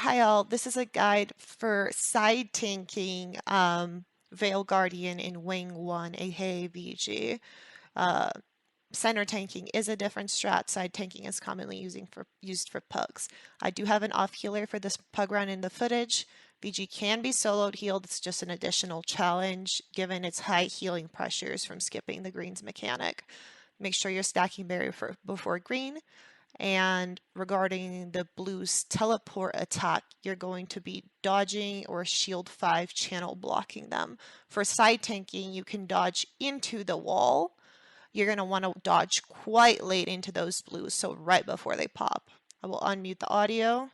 Hi all, this is a guide for side tanking Vale Guardian in Wing 1 AHA VG. Uh, Center tanking is a different strat. Side tanking is commonly used for pugs. I do have an off healer for this pug run in the footage. VG can be soloed healed. It's just an additional challenge given its high healing pressures from skipping the greens mechanic. Make sure you're stacking barrier before green. And regarding the blues teleport attack, you're going to be dodging or shield 5 channel blocking them. For side tanking, you can dodge into the wall. You're going to want to dodge quite late into those blues, so right before they pop. I will unmute the audio.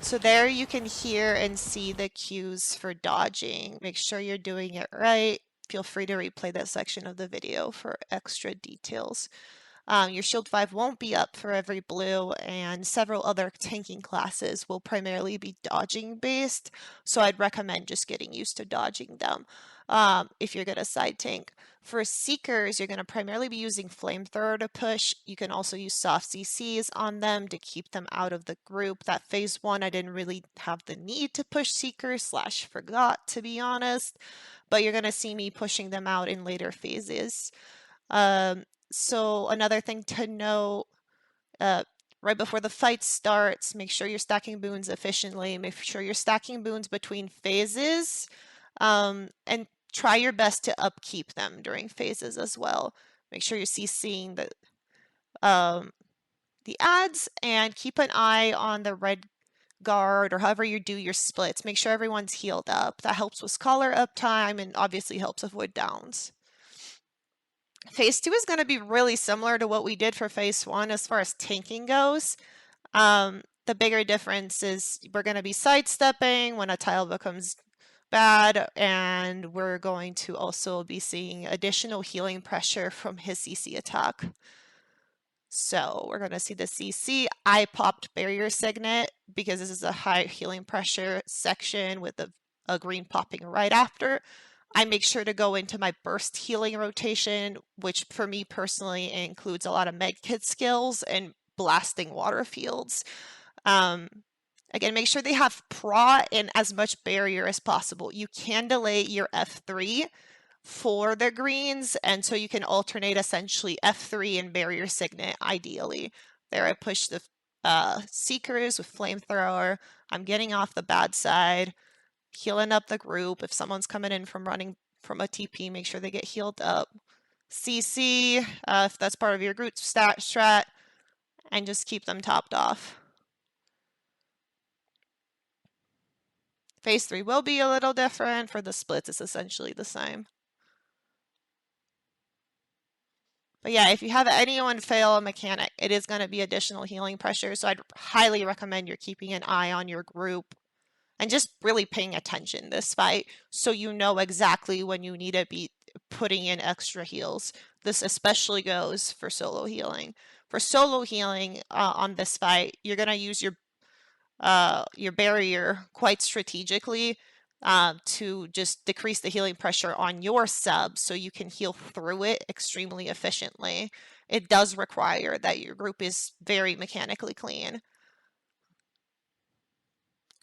So there you can hear and see the cues for dodging. Make sure you're doing it right. Feel free to replay that section of the video for extra details. Your Shield 5 won't be up for every blue, and several other tanking classes will primarily be dodging based, so I'd recommend just getting used to dodging them if you're going to side tank. For Seekers, you're going to primarily be using Flamethrower to push. You can also use soft CCs on them to keep them out of the group. That phase 1, I didn't really have the need to push Seekers / forgot, to be honest, but you're going to see me pushing them out in later phases. So another thing to note, right before the fight starts, make sure you're stacking boons efficiently. Make sure you're stacking boons between phases, and try your best to upkeep them during phases as well. Make sure you're CCing the ads and keep an eye on the red guard or however you do your splits. Make sure everyone's healed up. That helps with scholar uptime and obviously helps avoid downs. Phase 2 is going to be really similar to what we did for phase 1 as far as tanking goes. The bigger difference is we're going to be sidestepping when a tile becomes bad, and we're going to also be seeing additional healing pressure from his CC attack. So we're going to see the CC. I popped Barrier Signet because this is a high healing pressure section with a green popping right after. I make sure to go into my burst healing rotation, which for me personally includes a lot of medkit skills and blasting water fields. Again, make sure they have Pra and as much barrier as possible. You can delay your F3 for the greens, and so you can alternate essentially F3 and Barrier Signet ideally. There I push the Seekers with Flamethrower. I'm getting off the bad side, healing up the group. If someone's coming in from running from a TP, make sure they get healed up. CC, if that's part of your group strat, and just keep them topped off. Phase 3 will be a little different. For the splits, it's essentially the same. But yeah, if you have anyone fail a mechanic, it is going to be additional healing pressure, so I'd highly recommend you're keeping an eye on your group and just really paying attention this fight so you know exactly when you need to be putting in extra heals. This especially goes for solo healing. For solo healing on this fight, you're going to use your barrier quite strategically to just decrease the healing pressure on your sub so you can heal through it extremely efficiently. It does require that your group is very mechanically clean.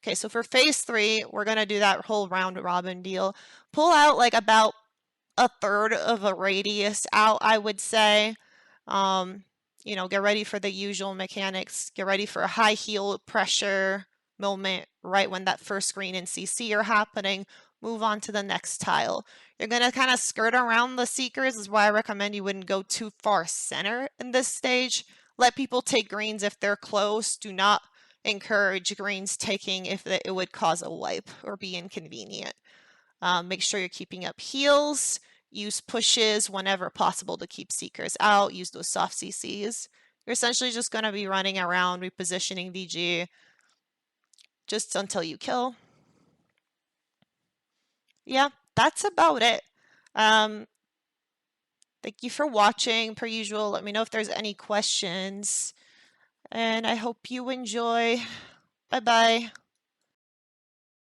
Okay, so for phase 3, we're going to do that whole round robin deal. Pull out like about a third of a radius out, I would say. You know, get ready for the usual mechanics. Get ready for a high heal pressure moment right when that first green and CC are happening. Move on to the next tile. You're going to kind of skirt around the Seekers. This is why I recommend you wouldn't go too far center in this stage. Let people take greens if they're close. Do not encourage greens taking if it would cause a wipe or be inconvenient. Make sure you're keeping up heals. Use pushes whenever possible to keep Seekers out. Use those soft CCs. You're essentially just going to be running around, repositioning VG just until you kill. Yeah, that's about it. Thank you for watching. Per usual, let me know if there's any questions. And I hope you enjoy. Bye-bye.